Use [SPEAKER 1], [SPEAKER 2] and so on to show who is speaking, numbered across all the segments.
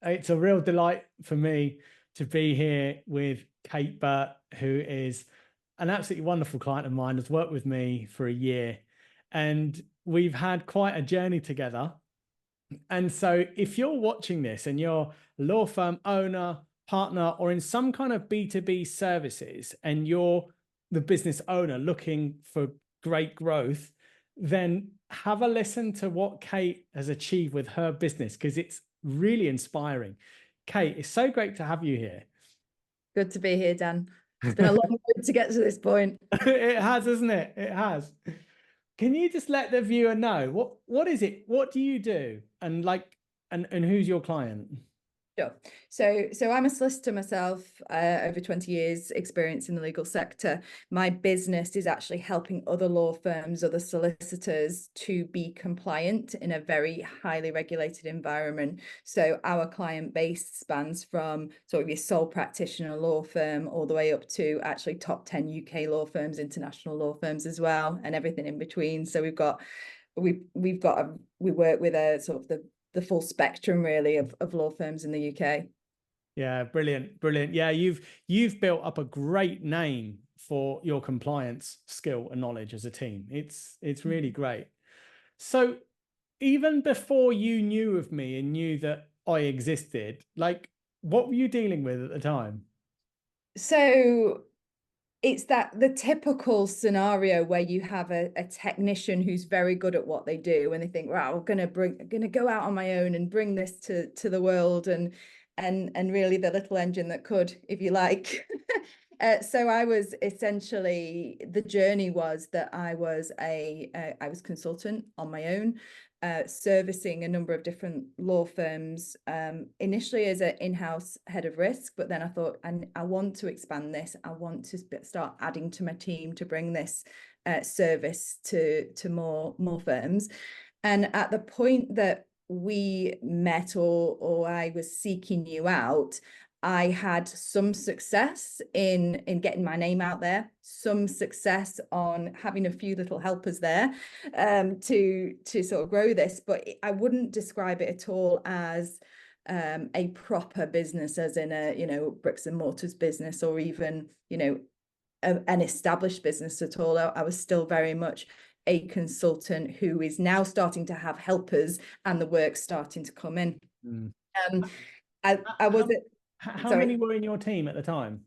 [SPEAKER 1] it's a real delight for me to be here with Kate Burt, who is an absolutely wonderful client of mine, has worked with me for a year, and we've had quite a journey together. And so if you're watching this and you're a law firm owner, partner, or in some kind of B2B services, and you're the business owner looking for great growth, then have a listen to what Kate has achieved with her business, because it's really inspiring. Kate, it's so great to have you here.
[SPEAKER 2] Good to be here, Dan. It's been a long road to get to this point.
[SPEAKER 1] It has, isn't it? It has. Can you just let the viewer know what is it? What do you do? And who's your client?
[SPEAKER 2] Sure. So I'm a solicitor myself, over 20 years experience in the legal sector. My business is actually helping other law firms, other solicitors to be compliant in a very highly regulated environment. So our client base spans from sort of your sole practitioner law firm all the way up to actually top 10 UK law firms, international law firms as well, and everything in between. So we work with a sort of the full spectrum really of law firms in the UK.
[SPEAKER 1] Yeah, brilliant. Yeah, you've built up a great name for your compliance skill and knowledge as a team. It's really great. So even before you knew of me and knew that I existed, like, what were you dealing with at the time?
[SPEAKER 2] So it's the typical scenario where you have a technician who's very good at what they do, and they think, wow, I'm gonna go out on my own and bring this to the world, and really the little engine that could, if you like. So I was essentially, the journey was that I was consultant on my own, servicing a number of different law firms, initially as an in-house head of risk, but then I thought, I want to expand this. I want to start adding to my team to bring this service to more firms. And at the point that we met, or I was seeking you out, I had some success in getting my name out there, some success on having a few little helpers there, to sort of grow this, but I wouldn't describe it at all as a proper business, as in a bricks and mortars business, or even an established business at all. I was still very much a consultant who is now starting to have helpers, and the work's starting to come in. I was
[SPEAKER 1] How many were in your team at the time?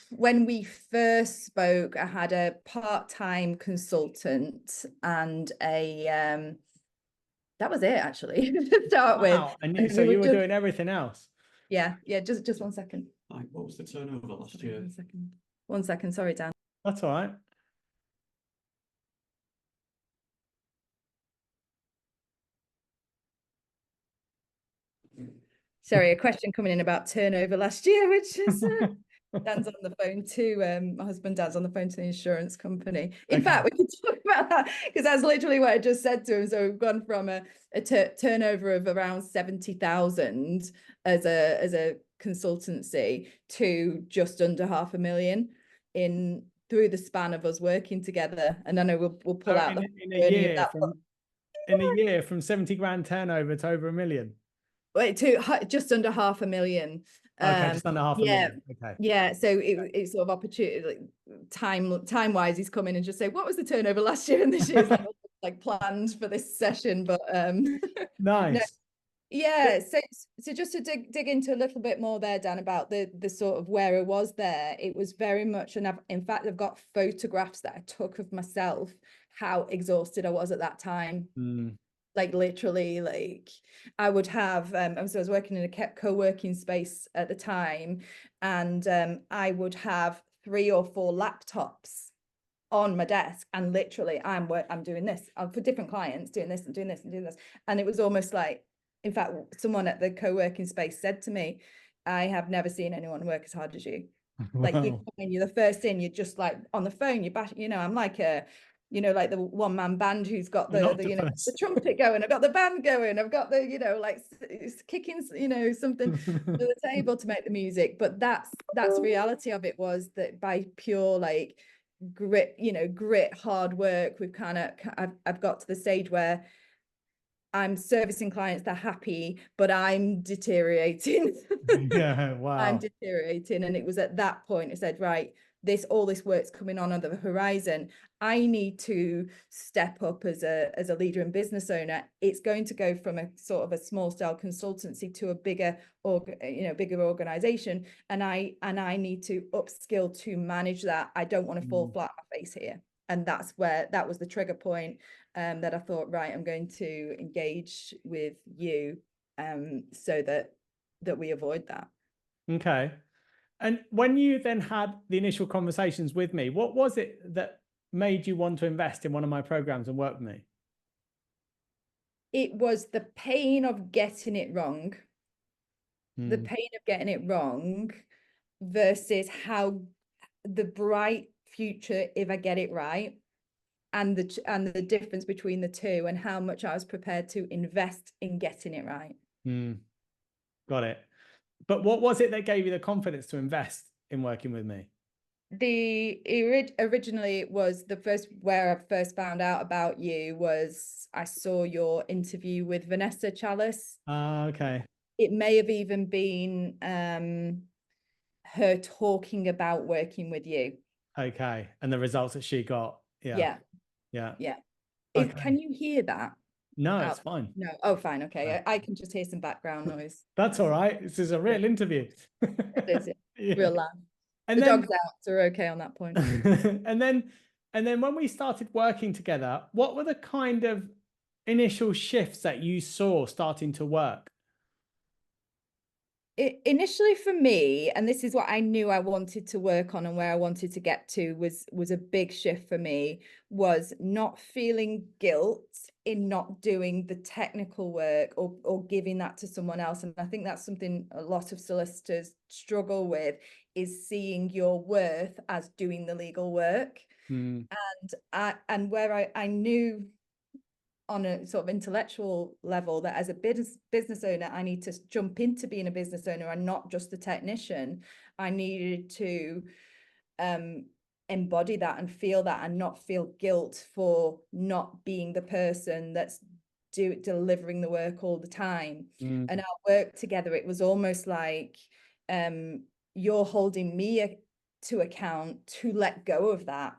[SPEAKER 2] When we first spoke, I had a part-time consultant and that was it actually to start with.
[SPEAKER 1] And so you were doing everything else?
[SPEAKER 2] Yeah, just 1 second.
[SPEAKER 3] What was the turnover last year?
[SPEAKER 2] 1 second, sorry, Dan.
[SPEAKER 1] That's all right.
[SPEAKER 2] Sorry, a question coming in about turnover last year, which is Dan's on the phone to my husband. Dan's on the phone to the insurance company. In fact, we can talk about that, because that's literally what I just said to him. So we've gone from a turnover of around 70,000 as a consultancy to just under 500,000 through the span of us working together. And I know we'll pull out
[SPEAKER 1] in a year from 70 grand turnover to over 1 million.
[SPEAKER 2] Wait, to just under 500,000.
[SPEAKER 1] Okay, just under 500,000. Okay.
[SPEAKER 2] Yeah. So it's sort of opportunity, like time wise, he's come in and just say, what was the turnover last year and this year's like planned for this session, but
[SPEAKER 1] nice.
[SPEAKER 2] No. Yeah. So just to dig into a little bit more there, Dan, about the sort of where it was there, it was very much, and in fact I've got photographs that I took of myself, how exhausted I was at that time. Like literally, like I would have, so I was working in a co-working space at the time, and I would have 3 or 4 laptops on my desk, and literally I'm doing this for different clients, doing this and doing this and doing this. And it was almost like, in fact, someone at the co-working space said to me, I have never seen anyone work as hard as you. Like you're the first in, you're just like on the phone, I'm like like the one-man band who's got the trumpet going, I've got the band going, I've got the like kicking something to the table to make the music. But that's the reality of it, was that by pure like grit, hard work, I've got to the stage where I'm servicing clients, they're happy, but I'm deteriorating.
[SPEAKER 1] Yeah, wow.
[SPEAKER 2] I'm deteriorating. And it was at that point I said, right, all this work's coming on the horizon. I need to step up as a leader and business owner. It's going to go from a sort of a small scale consultancy to a bigger organization. And I need to upskill to manage that. I don't want to fall flat on my face here. And that was the trigger point, that I thought, right, I'm going to engage with you, so that we avoid that.
[SPEAKER 1] Okay. And when you then had the initial conversations with me, what was it that made you want to invest in one of my programs and work with me?
[SPEAKER 2] It was the pain of getting it wrong, the pain of getting it wrong versus how the bright future if I get it right, and the difference between the two, and how much I was prepared to invest in getting it right.
[SPEAKER 1] Got it. But what was it that gave you the confidence to invest in working with me?
[SPEAKER 2] Originally it was where I first found out about you was I saw your interview with Vanessa Chalice.
[SPEAKER 1] Okay.
[SPEAKER 2] It may have even been her talking about working with you.
[SPEAKER 1] Okay. And the results that she got. Yeah. Okay.
[SPEAKER 2] Can you hear that?
[SPEAKER 1] No, it's fine.
[SPEAKER 2] No. Oh, fine. Okay. I can just hear some background noise.
[SPEAKER 1] That's all right. This is a real interview.
[SPEAKER 2] It is,
[SPEAKER 1] Yeah.
[SPEAKER 2] real loud.
[SPEAKER 1] And
[SPEAKER 2] the
[SPEAKER 1] then,
[SPEAKER 2] dog's out, so we're okay on that point.
[SPEAKER 1] and then when we started working together, what were the kind of initial shifts that you saw starting to work?
[SPEAKER 2] Initially for me, and this is what I knew I wanted to work on and where I wanted to get to, was a big shift for me, was not feeling guilt in not doing the technical work or giving that to someone else. And I think that's something a lot of solicitors struggle with, is seeing your worth as doing the legal work. And where I knew on a sort of intellectual level that as a business owner, I need to jump into being a business owner and not just a technician. I needed to embody that and feel that, and not feel guilt for not being the person that's delivering the work all the time. And our work together, it was almost like you're holding me to account to let go of that.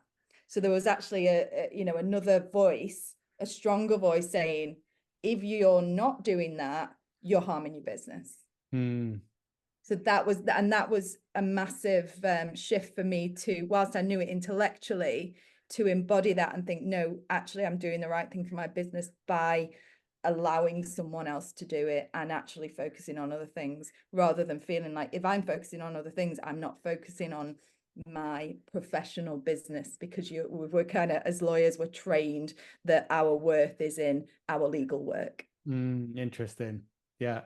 [SPEAKER 2] So there was actually another voice, a stronger voice saying, if you're not doing that, you're harming your business. So that was a massive shift for me to, whilst I knew it intellectually, to embody that and think, no, actually I'm doing the right thing for my business by allowing someone else to do it and actually focusing on other things, rather than feeling like if I'm focusing on other things, I'm not focusing on my professional business, because we're kind of, as lawyers, we're trained that our worth is in our legal work.
[SPEAKER 1] Interesting. Yeah,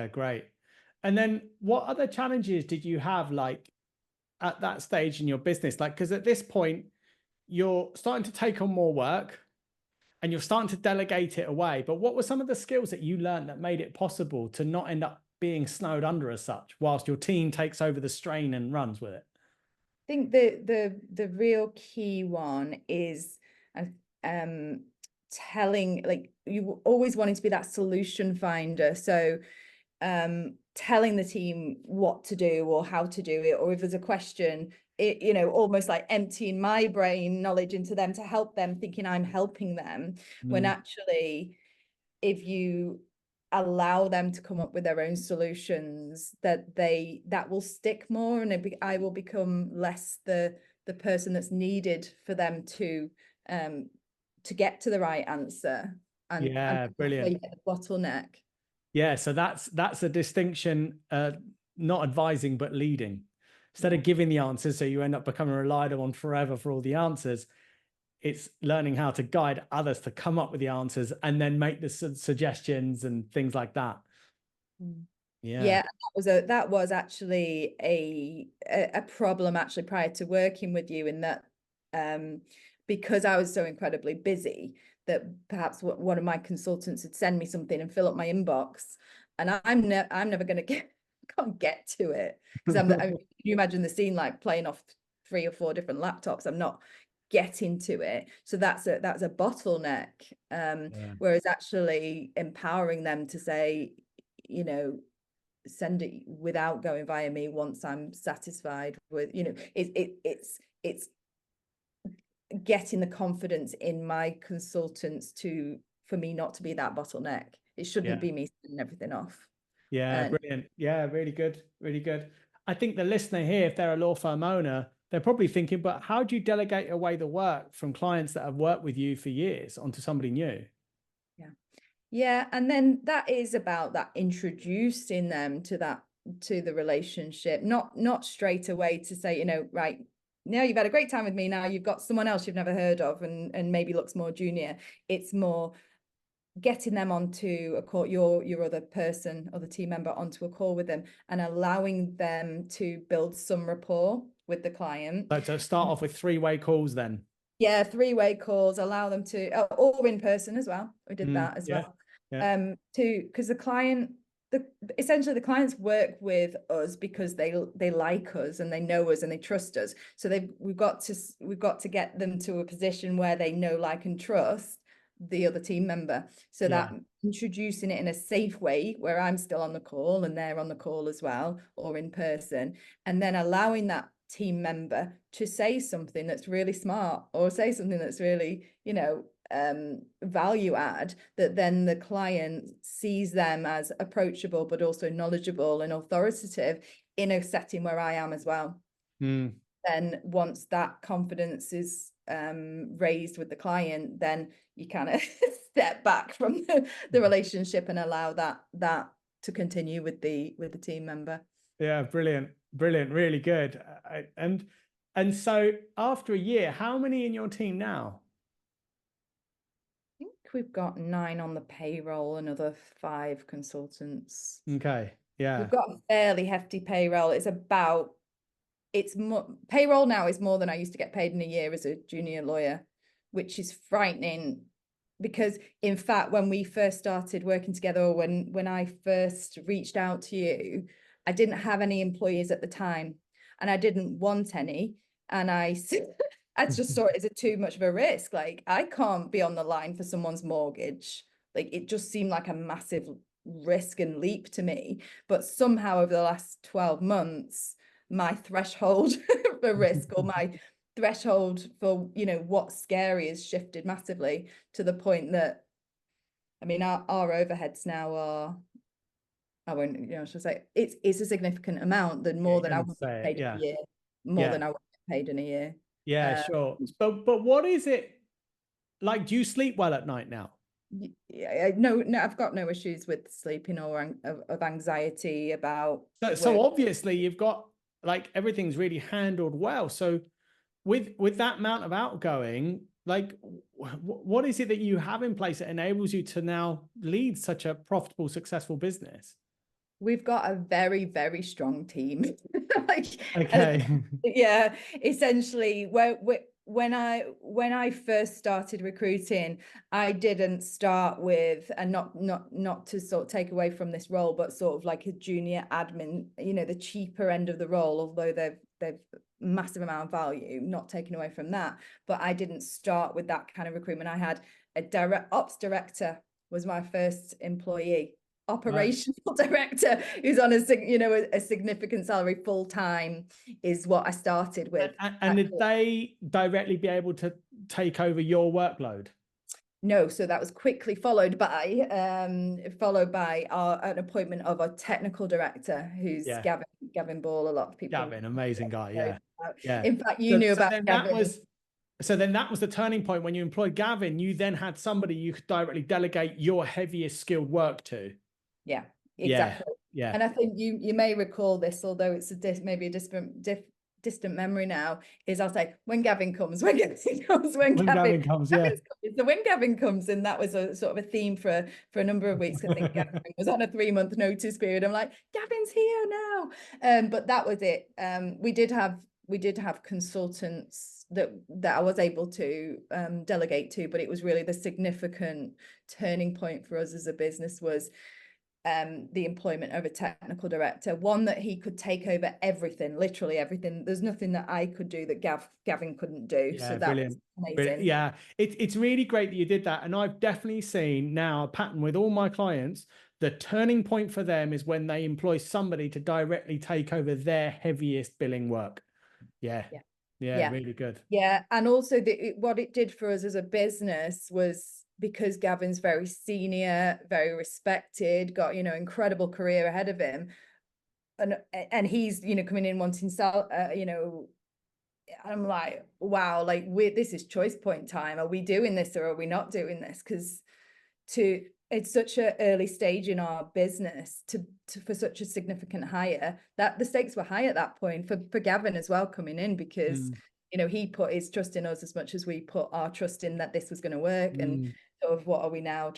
[SPEAKER 1] great. And then what other challenges did you have, like, at that stage in your business? Like, because at this point you're starting to take on more work and you're starting to delegate it away, but what were some of the skills that you learned that made it possible to not end up being snowed under as such, whilst your team takes over the strain and runs with it?
[SPEAKER 2] I think the real key one is telling, like, you always wanting to be that solution finder. So telling the team what to do or how to do it, or if there's a question, almost like emptying my brain knowledge into them to help them, thinking I'm helping them, when actually, if you allow them to come up with their own solutions, that will stick more, and I will become less the person that's needed for them to get to the right answer. And
[SPEAKER 1] brilliant.
[SPEAKER 2] where you get the bottleneck.
[SPEAKER 1] Yeah, so that's a distinction, not advising but leading. Instead of giving the answers, so you end up becoming relied on forever for all the answers, it's learning how to guide others to come up with the answers and then make the suggestions and things like that. Yeah,
[SPEAKER 2] that was actually a problem actually prior to working with you, in that because I was so incredibly busy, that perhaps one of my consultants would send me something and fill up my inbox, and I'm never going to can't get to it, because I mean, you imagine the scene, like playing off 3 or 4 different laptops. I'm not get into it. So that's a bottleneck. Whereas actually empowering them to say, you know, send it without going via me once I'm satisfied with, you know, it's getting the confidence in my consultants for me not to be that bottleneck. It shouldn't be me sending everything off.
[SPEAKER 1] Yeah, brilliant. Yeah, really good. Really good. I think the listener here, if they're a law firm owner, they're probably thinking, but how do you delegate away the work from clients that have worked with you for years onto somebody new?
[SPEAKER 2] Yeah. And then that is about that introducing them to the relationship, not straight away to say, you know, right, now you've had a great time with me. Now you've got someone else you've never heard of and maybe looks more junior. It's more getting them onto a call, your other person, other team member onto a call with them and allowing them to build some rapport with the client.
[SPEAKER 1] So to start off with 3-way calls then.
[SPEAKER 2] Yeah, 3-way calls, allow them to, or in person as well. We did that as well.
[SPEAKER 1] Yeah.
[SPEAKER 2] Because essentially the clients work with us because they like us and they know us and they trust us. So we've got to get them to a position where they know, like, and trust the other team member. So that introducing it in a safe way where I'm still on the call and they're on the call as well, or in person, and then allowing that team member to say something that's really smart or say something that's really, you know, value add, that then the client sees them as approachable but also knowledgeable and authoritative in a setting where I am as well. Then once that confidence is raised with the client, then you kind of step back from the relationship and allow that to continue with the team member.
[SPEAKER 1] Yeah, brilliant, really good. And so after a year, how many in your team now?
[SPEAKER 2] I think we've got 9 on the payroll, another 5 consultants.
[SPEAKER 1] Okay, yeah.
[SPEAKER 2] We've got a fairly hefty payroll. Payroll now is more than I used to get paid in a year as a junior lawyer, which is frightening, because in fact, when we first started working together, or when I first reached out to you, I didn't have any employees at the time and I didn't want any. And I just saw it as too much of a risk. Like, I can't be on the line for someone's mortgage. Like, it just seemed like a massive risk and leap to me. But somehow over the last 12 months, my threshold for risk, or my threshold for, you know, what's scary, has shifted massively, to the point that, I mean, our overheads now are, I won't, you know, I should say it's a significant amount, more than I would get paid in a year, than I would get paid in a year.
[SPEAKER 1] Yeah, sure. But what is it like? Do you sleep well at night now?
[SPEAKER 2] Yeah, no, I've got no issues with sleeping or of anxiety about.
[SPEAKER 1] So obviously you've got, like, everything's really handled well. So with that amount of outgoing, like, what is it that you have in place that enables you to now lead such a profitable, successful business?
[SPEAKER 2] We've got a very, very strong team.
[SPEAKER 1] Okay.
[SPEAKER 2] Yeah, essentially, when I first started recruiting, I didn't start with, and not to sort of take away from this role, but sort of like a junior admin, you know, the cheaper end of the role, although they've massive amount of value, not taken away from that. But I didn't start with that kind of recruitment. I had a direct ops director was my first employee. Operational director who's on a significant salary full time is what I started with.
[SPEAKER 1] And did they directly be able to take over your workload?
[SPEAKER 2] No, so that was quickly followed by an appointment of a technical director, who's Gavin Ball. A lot of people.
[SPEAKER 1] Gavin, amazing guy. Yeah.
[SPEAKER 2] In fact, you knew about Gavin.
[SPEAKER 1] So then that was the turning point. When you employed Gavin, you then had somebody you could directly delegate your heaviest skilled work to.
[SPEAKER 2] Yeah, exactly. Yeah. And I think you may recall this, although it's maybe a distant memory now, is I'll say, when Gavin comes, when Gavin comes, when Gavin comes, yeah. So when Gavin comes, and that was a sort of a theme for a number of weeks. I think Gavin was on a 3-month notice period. I'm like, Gavin's here now. But that was it. We did have consultants that I was able to delegate to, but it was really the significant turning point for us as a business was the employment of a technical director, one that he could take over everything, literally everything. There's nothing that I could do that Gavin couldn't do.
[SPEAKER 1] Yeah,
[SPEAKER 2] So that
[SPEAKER 1] brilliant.
[SPEAKER 2] was amazing.
[SPEAKER 1] Brilliant. Yeah, it's really great that you did that. And I've definitely seen now a pattern with all my clients. The turning point for them is when they employ somebody to directly take over their heaviest billing work. Yeah.
[SPEAKER 2] Yeah.
[SPEAKER 1] Yeah,
[SPEAKER 2] Yeah.
[SPEAKER 1] really good.
[SPEAKER 2] Yeah. And also what it did for us as a business was, because Gavin's very senior, very respected, got, you know, incredible career ahead of him. And he's, you know, coming in wanting, you know, I'm like, wow, like this is choice point time. Are we doing this or are we not doing this? Because it's such an early stage in our business for such a significant hire, that the stakes were high at that point for Gavin as well coming in, because you know, he put his trust in us as much as we put our trust in that this was going to work. And sort of, what are we now,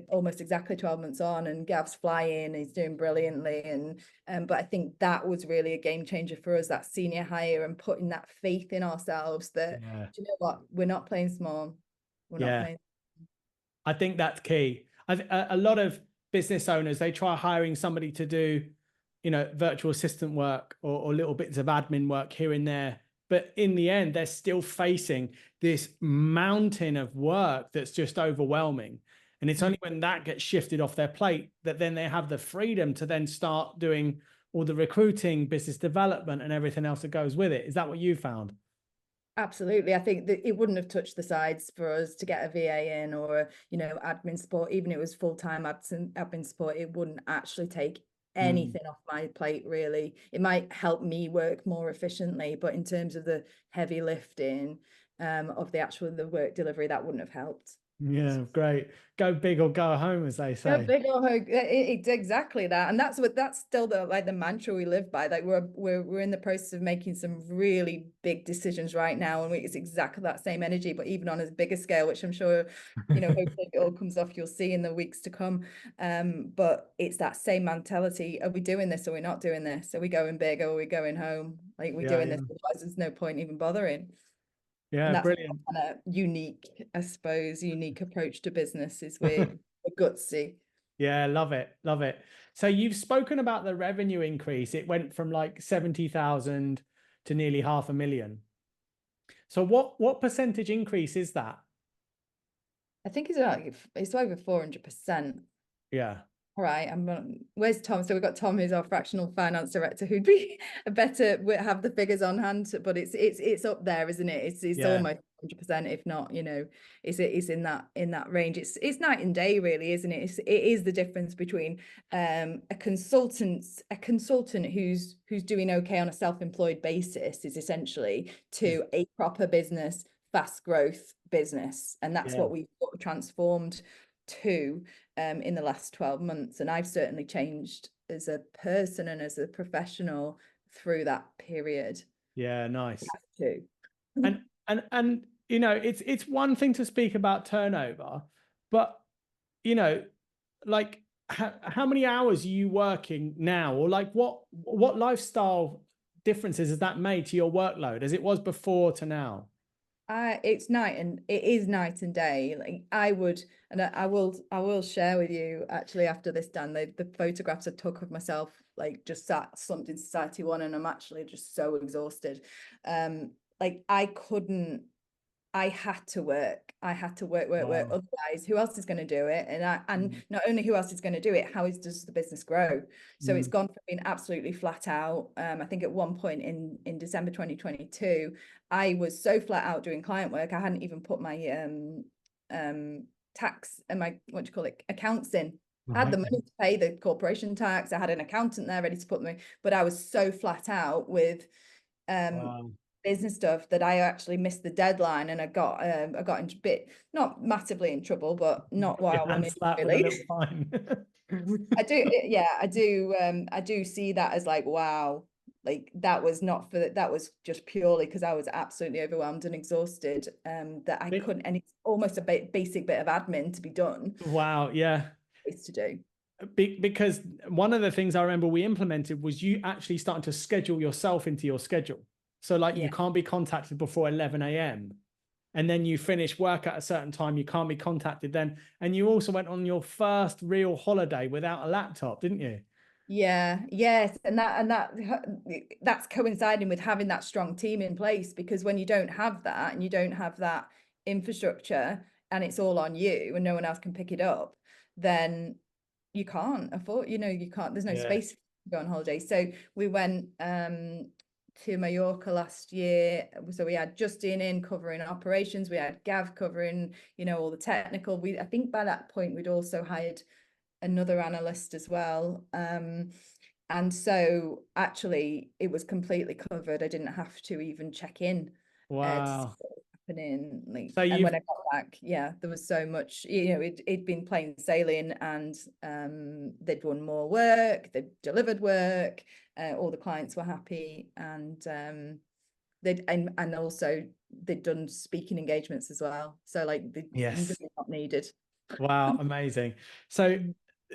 [SPEAKER 2] almost exactly 12 months on, and Gav's flying, he's doing brilliantly. And but I think that was really a game changer for us, that senior hire, and putting that faith in ourselves that, do you know what, we're not playing small, we're not playing.
[SPEAKER 1] I think that's key. A lot of business owners, they try hiring somebody to do, you know, virtual assistant work or little bits of admin work here and there. But in the end, they're still facing this mountain of work that's just overwhelming. And it's only when that gets shifted off their plate that then they have the freedom to then start doing all the recruiting, business development, and everything else that goes with it. Is that what you found?
[SPEAKER 2] Absolutely. I think that it wouldn't have touched the sides for us to get a VA in, or, you know, admin support. Even if it was full-time admin support, it wouldn't actually take anything off my plate, really. It might help me work more efficiently, but in terms of the heavy lifting of the work delivery, that wouldn't have helped.
[SPEAKER 1] Yeah, great. Go big or go home, as they say.
[SPEAKER 2] Go big or home. It's exactly that, and that's still the mantra we live by. Like we're in the process of making some really big decisions right now, and it's exactly that same energy, but even on a bigger scale, which I'm sure, you know, hopefully it all comes off, you'll see in the weeks to come. But it's that same mentality. Are we doing this? Or are we not doing this? Are we going big or are we going home? Like, we're doing this, otherwise there's no point even bothering.
[SPEAKER 1] Yeah,
[SPEAKER 2] and that's
[SPEAKER 1] brilliant.
[SPEAKER 2] Kind of unique, I suppose, unique approach to business is we're gutsy.
[SPEAKER 1] Yeah, love it. Love it. So you've spoken about the revenue increase. It went from like 70,000 to nearly 500,000. So what percentage increase is that?
[SPEAKER 2] I think it's over 400%.
[SPEAKER 1] Yeah.
[SPEAKER 2] All right, where's Tom? So we've got Tom, who's our fractional finance director, who'd be have the figures on hand, but it's up there, isn't it? It's almost 100%, if not, you know, it's in that range. It's night and day, really, isn't it? It is the difference between a consultant who's doing okay on a self-employed basis, is essentially, to a proper business, fast growth business, and that's what we've transformed to in the last 12 months. And I've certainly changed as a person and as a professional through that period.
[SPEAKER 1] Yeah, nice.
[SPEAKER 2] Too.
[SPEAKER 1] And you know, it's one thing to speak about turnover, but you know, like how many hours are you working now, or like what lifestyle differences has that made to your workload as it was before to now?
[SPEAKER 2] It is night and day. Like I will share with you, actually, after this, Dan, the photographs I took of myself, like just slumped in Society 1, and I'm actually just so exhausted. Like I had to work. Wow. Otherwise, who else is going to do it? And not only who else is going to do it, does the business grow? So it's gone from being absolutely flat out. I think at one point in December 2022, I was so flat out doing client work, I hadn't even put my tax and my, what do you call it, accounts in. I had the money to pay the corporation tax. I had an accountant there ready to put me, but I was so flat out with business stuff that I actually missed the deadline, and I got into not massively in trouble, but not what I wanted, really. I do see that as like, wow, like that was not for that was just purely because I was absolutely overwhelmed and exhausted, that I couldn't, and it's almost a basic bit of admin to be done.
[SPEAKER 1] Wow. Yeah,
[SPEAKER 2] it's to do.
[SPEAKER 1] Because one of the things I remember we implemented was you actually starting to schedule yourself into your schedule. So like you can't be contacted before 11 a.m. and then you finish work at a certain time, you can't be contacted then. And you also went on your first real holiday without a laptop, didn't you?
[SPEAKER 2] Yeah, yes, and that's coinciding with having that strong team in place, because when you don't have that and you don't have that infrastructure and it's all on you and no one else can pick it up, then you can't afford, you can't, there's no
[SPEAKER 1] Yeah.
[SPEAKER 2] space to go on holiday. So we went to Mallorca last year. So we had Justin in covering operations, we had Gav covering, all the technical. I think by that point we'd also hired another analyst as well. And so actually it was completely covered. I didn't have to even check in to see
[SPEAKER 1] Wow.
[SPEAKER 2] what was happening. Like,
[SPEAKER 1] So
[SPEAKER 2] and when I got back, yeah, there was so much, it'd been plain sailing, and they'd won more work, they'd delivered work, all the clients were happy, and and also they'd done speaking engagements as well. So like
[SPEAKER 1] Yes.
[SPEAKER 2] really not needed.
[SPEAKER 1] Wow, amazing. So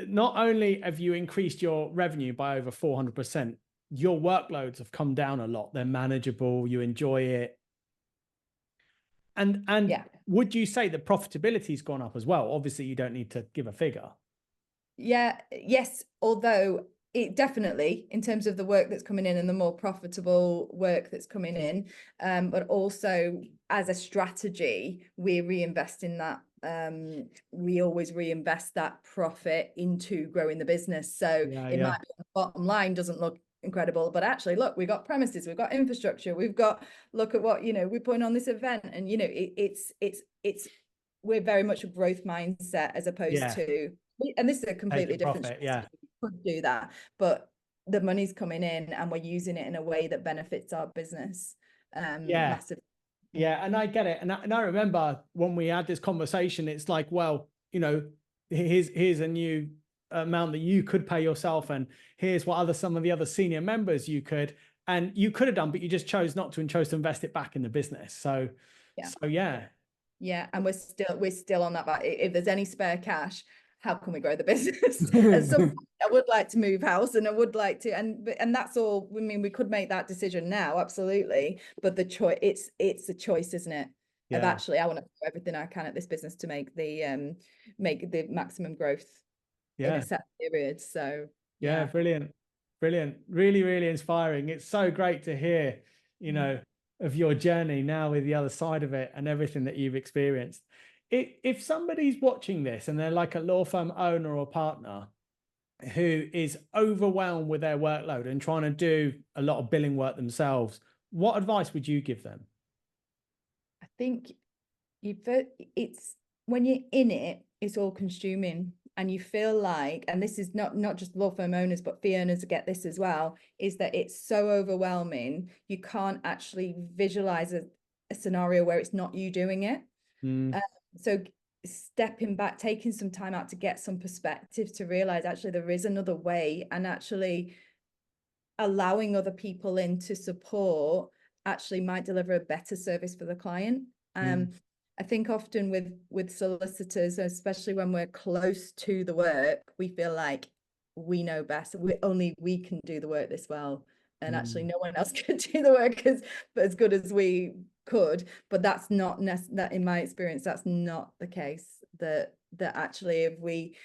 [SPEAKER 1] not only have you increased your revenue by over 400%, your workloads have come down a lot. They're manageable, you enjoy it. And
[SPEAKER 2] Yeah.
[SPEAKER 1] would you say the profitability's gone up as well? Obviously, you don't need to give a figure.
[SPEAKER 2] Yeah, yes, although it definitely, in terms of the work that's coming in and the more profitable work that's coming in, but also as a strategy, we're reinvesting that. We always reinvest that profit into growing the business. So it might be the bottom line doesn't look incredible, but actually, look, we've got premises, we've got infrastructure, we've got, look at what, we're putting on this event, and it's we're very much a growth mindset as opposed to, and this is a completely different
[SPEAKER 1] profit, yeah.
[SPEAKER 2] We could do that, but the money's coming in and we're using it in a way that benefits our business massively.
[SPEAKER 1] Yeah, and I get it. And I remember when we had this conversation, it's like, well, here's a new amount that you could pay yourself, and here's what some of the other senior members you could, and you could have done, but you just chose not to and chose to invest it back in the business. So yeah,
[SPEAKER 2] and we're still on that. But if there's any spare cash, how can we grow the business? At some point, I would like to move house, and I would like to, and that's all. I mean, we could make that decision now, absolutely. But the choice, it's a choice, isn't it? Of actually, I want to do everything I can at this business to make the maximum growth in a set period. So
[SPEAKER 1] brilliant, really, really inspiring. It's so great to hear, of your journey now with the other side of it and everything that you've experienced. If somebody's watching this and they're like a law firm owner or partner who is overwhelmed with their workload and trying to do a lot of billing work themselves, what advice would you give them?
[SPEAKER 2] I think it's when you're in it, it's all consuming, and you feel like, and this is not just law firm owners, but fee earners get this as well, is that it's so overwhelming, you can't actually visualize a scenario where it's not you doing it. So stepping back, taking some time out to get some perspective, to realize actually there is another way, and actually allowing other people in to support actually might deliver a better service for the client. I think often with solicitors, especially when we're close to the work, we feel like we know best. Only we can do the work this well, and actually no one else can do the work as good as we could. But that's not that, in my experience, that's not the case. That actually, if we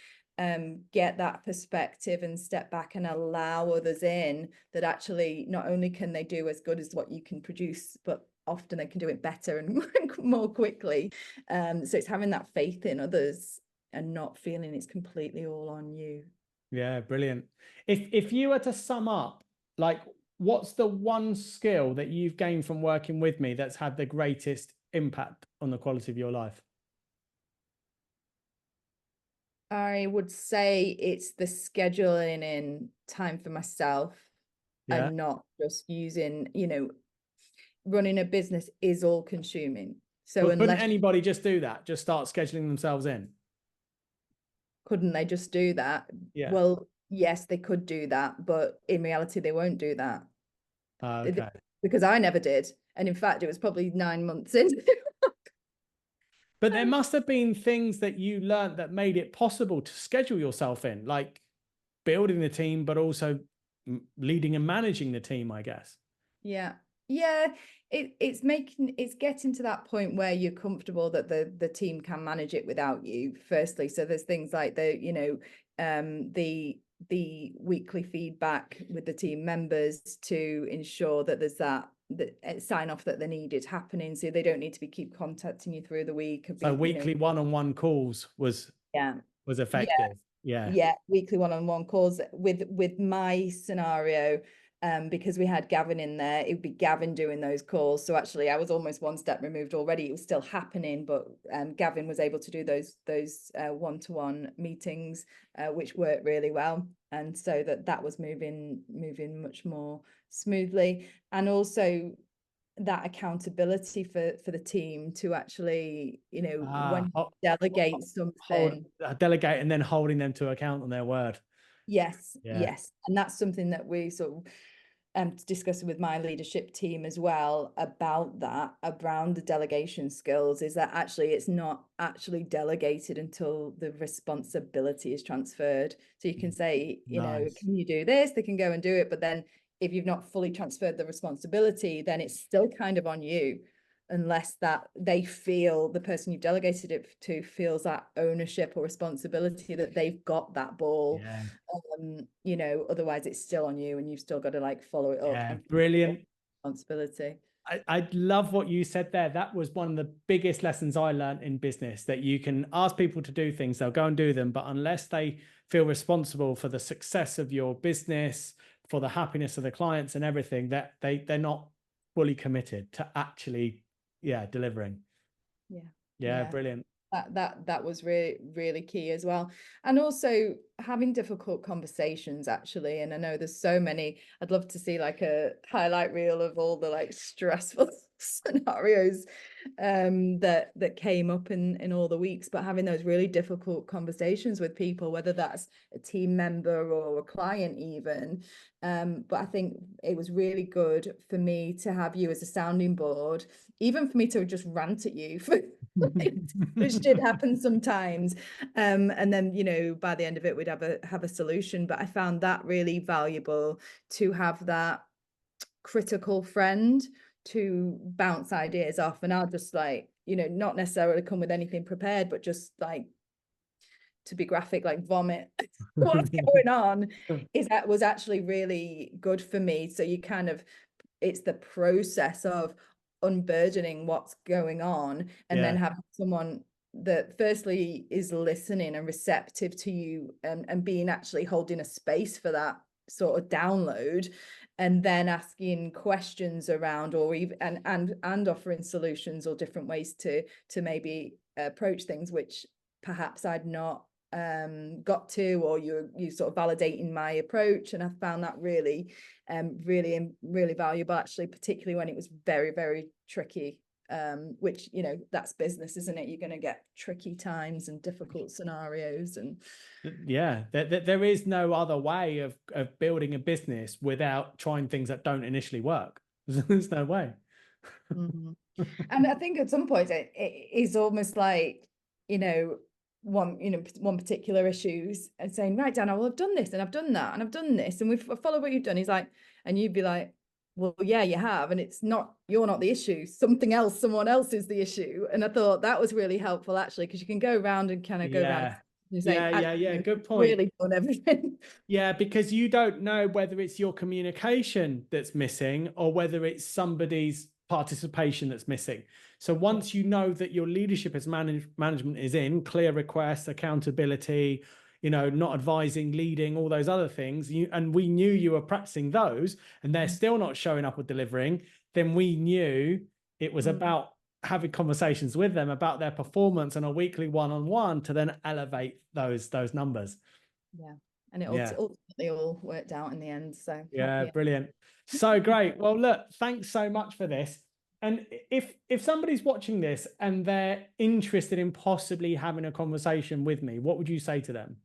[SPEAKER 2] get that perspective and step back and allow others in, that actually not only can they do as good as what you can produce, but often they can do it better and more quickly. So it's having that faith in others and not feeling it's completely all on you.
[SPEAKER 1] Yeah, brilliant. If you were to sum up, like, what's the one skill that you've gained from working with me that's had the greatest impact on the quality of your life?
[SPEAKER 2] I would say it's the scheduling in time for myself and not just using, running a business is all consuming. So
[SPEAKER 1] but couldn't anybody just do that? Just start scheduling themselves in?
[SPEAKER 2] Couldn't they just do that?
[SPEAKER 1] Yeah.
[SPEAKER 2] Well, yes, they could do that, but in reality, they won't do that.
[SPEAKER 1] Okay.
[SPEAKER 2] Because I never did. And in fact, it was probably 9 months in.
[SPEAKER 1] But there must have been things that you learned that made it possible to schedule yourself in, like building the team, but also leading and managing the team, I guess.
[SPEAKER 2] Yeah, Yeah, it's getting to that point where you're comfortable that the team can manage it without you, firstly. So there's things like the weekly feedback with the team members to ensure that there's that sign off that they needed happening, so they don't need to keep contacting you through the week.
[SPEAKER 1] So weekly one-on-one calls was effective.
[SPEAKER 2] Yeah, weekly one-on-one calls with my scenario. Because we had Gavin in there, it would be Gavin doing those calls. So actually I was almost one step removed already. It was still happening, but Gavin was able to do those one-to-one meetings, which worked really well. And so that was moving much more smoothly. And also that accountability for the team to actually, when you delegate something.
[SPEAKER 1] Delegate and then holding them to account on their word.
[SPEAKER 2] Yes. And that's something that we sort of discussing with my leadership team as well about that, around the delegation skills, is that actually it's not actually delegated until the responsibility is transferred. So you can say, can you do this? They can go and do it. But then if you've not fully transferred the responsibility, then it's still kind of on you, unless that they feel, the person you've delegated it to feels that ownership or responsibility that they've got that ball. Otherwise it's still on you, and you've still got to follow it up. And
[SPEAKER 1] brilliant
[SPEAKER 2] responsibility.
[SPEAKER 1] I love what you said there. That was one of the biggest lessons I learned in business, that you can ask people to do things, they'll go and do them, but unless they feel responsible for the success of your business, for the happiness of the clients and everything, that they're not fully committed to actually delivering. Brilliant.
[SPEAKER 2] That was really, really key as well. And also having difficult conversations, actually. And I know there's so many, I'd love to see a highlight reel of all the stressful scenarios that came up in all the weeks, but having those really difficult conversations with people, whether that's a team member or a client even. But I think it was really good for me to have you as a sounding board, even for me to just rant at you for which did happen sometimes, and then by the end of it we'd have a solution. But I found that really valuable, to have that critical friend to bounce ideas off, and I'll just not necessarily come with anything prepared, but just to be graphic, vomit what's going on, was actually really good for me. So it's the process of unburdening what's going on, and then having someone that firstly is listening and receptive to you, and being actually holding a space for that sort of download, and then asking questions around, or even and offering solutions or different ways to maybe approach things which perhaps I'd not got to, or you sort of validating my approach. And I found that really valuable, actually, particularly when it was very, very tricky, which that's business, isn't it? You're going to get tricky times and difficult scenarios, and
[SPEAKER 1] there is no other way of building a business without trying things that don't initially work. There's no way.
[SPEAKER 2] And I think at some point it is almost one particular issues, and saying, right, Dan, I've done this and I've done that and I've done this, and we've followed what you've done. He's like, and you'd be like, well, yeah, you have, and you're not the issue, someone else is the issue. And I thought that was really helpful, actually, because you can go around and kind of go around and say,
[SPEAKER 1] good point,
[SPEAKER 2] really done everything.
[SPEAKER 1] Because you don't know whether it's your communication that's missing or whether it's somebody's participation that's missing. So once you know that your leadership as management is in, clear requests, accountability, not advising, leading, all those other things, and we knew you were practicing those, and they're still not showing up or delivering, then we knew it was about having conversations with them about their performance on a weekly one-on-one to then elevate those numbers.
[SPEAKER 2] And it ultimately all worked out in the end. So
[SPEAKER 1] brilliant. So great. Well, look, thanks so much for this. And if somebody's watching this and they're interested in possibly having a conversation with me, what would you say to them?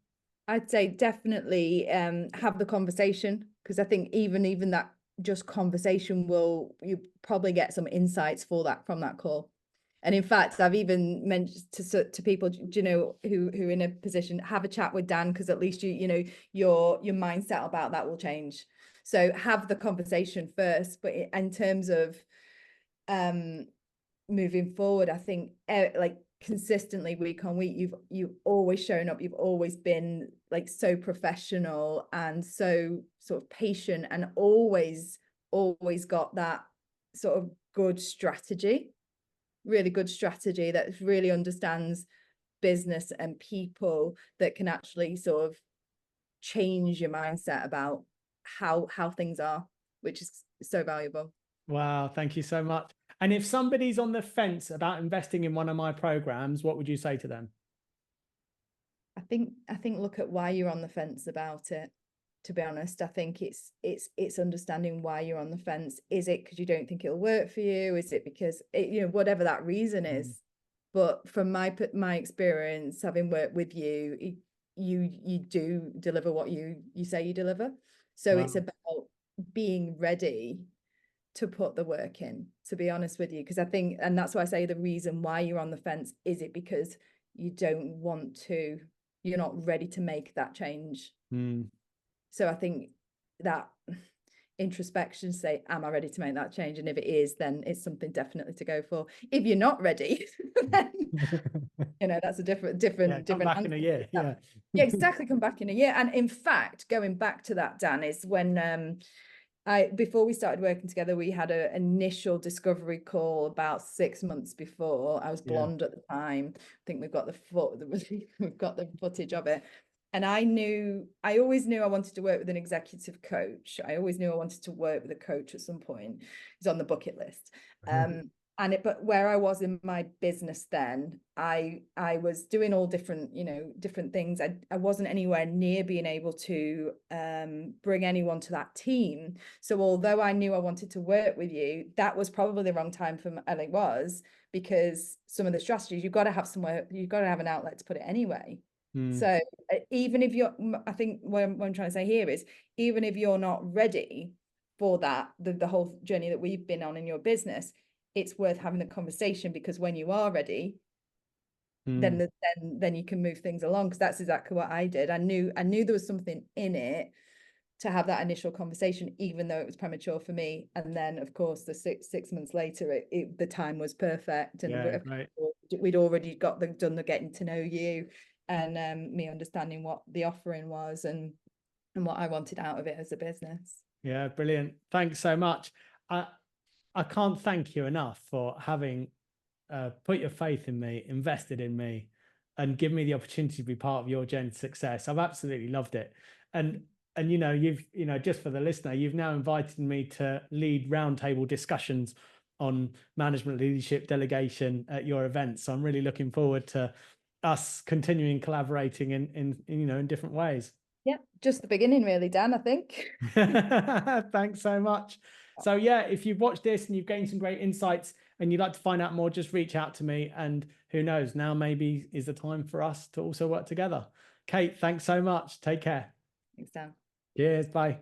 [SPEAKER 2] I'd say definitely have the conversation, because I think even that just conversation you probably get some insights from that call. And in fact, I've even mentioned to people, do you know, who are in a position, have a chat with Dan, because at least you know your mindset about that will change. So have the conversation first. But in terms of moving forward, I think like consistently week on week, you've always shown up, you've always been like so professional and so sort of patient, and always got that sort of good strategy, really good strategy that really understands business and people, that can actually sort of change your mindset about how things are, which is so valuable.
[SPEAKER 1] Wow, thank you so much. And if somebody's on the fence about investing in one of my programs, what would you say to them?
[SPEAKER 2] I think look at why you're on the fence about it. To be honest, I think it's understanding why you're on the fence. Is it because you don't think it'll work for you? Is it because you know, whatever that reason is? But from my experience, having worked with you, you do deliver what you say you deliver. So
[SPEAKER 1] Wow.
[SPEAKER 2] it's about being ready to put the work in, to be honest with you, because I think, and that's why I say the reason why you're on the fence, is it because you don't want to, you're not ready to make that change. So I think that introspection, say, am I ready to make that change? And if it is, then it's something definitely to go for. If you're not ready, then you know, that's a different
[SPEAKER 1] Come back in a year. Yeah.
[SPEAKER 2] Yeah, exactly. Come back in a year. And in fact, going back to that, Dan, is when before we started working together, we had an initial discovery call about 6 months before. I was blonde at the time. I think we've got the footage of it. And I always knew I wanted to work with an executive coach. I always knew I wanted to work with a coach at some point. It's on the bucket list. But where I was in my business then, I was doing all different things. I wasn't anywhere near being able to bring anyone to that team. So although I knew I wanted to work with you, that was probably the wrong time for me. It was, because some of the strategies, you've got to have somewhere, you've got to have an outlet to put it anyway. So even if I think what I'm trying to say here is, even if you're not ready for that, the whole journey that we've been on in your business, it's worth having the conversation, because when you are ready, then you can move things along. Because that's exactly what I did. I knew there was something in it to have that initial conversation, even though it was premature for me. And then, of course, the six months later, the time was perfect, and we'd already done the getting to know you, and me understanding what the offering was and what I wanted out of it as a business.
[SPEAKER 1] Yeah, brilliant. Thanks so much. I can't thank you enough for having put your faith in me, invested in me, and given me the opportunity to be part of your journey to success. I've absolutely loved it. And you know, just for the listener, you've now invited me to lead roundtable discussions on management, leadership, delegation at your events. So I'm really looking forward to us continuing collaborating in different ways.
[SPEAKER 2] Yeah, just the beginning really, Dan, I think.
[SPEAKER 1] Thanks so much. So yeah, if you've watched this and you've gained some great insights and you'd like to find out more, just reach out to me, and who knows, now maybe is the time for us to also work together. Kate, thanks so much. Take care.
[SPEAKER 2] Thanks, Dan.
[SPEAKER 1] Cheers. Bye.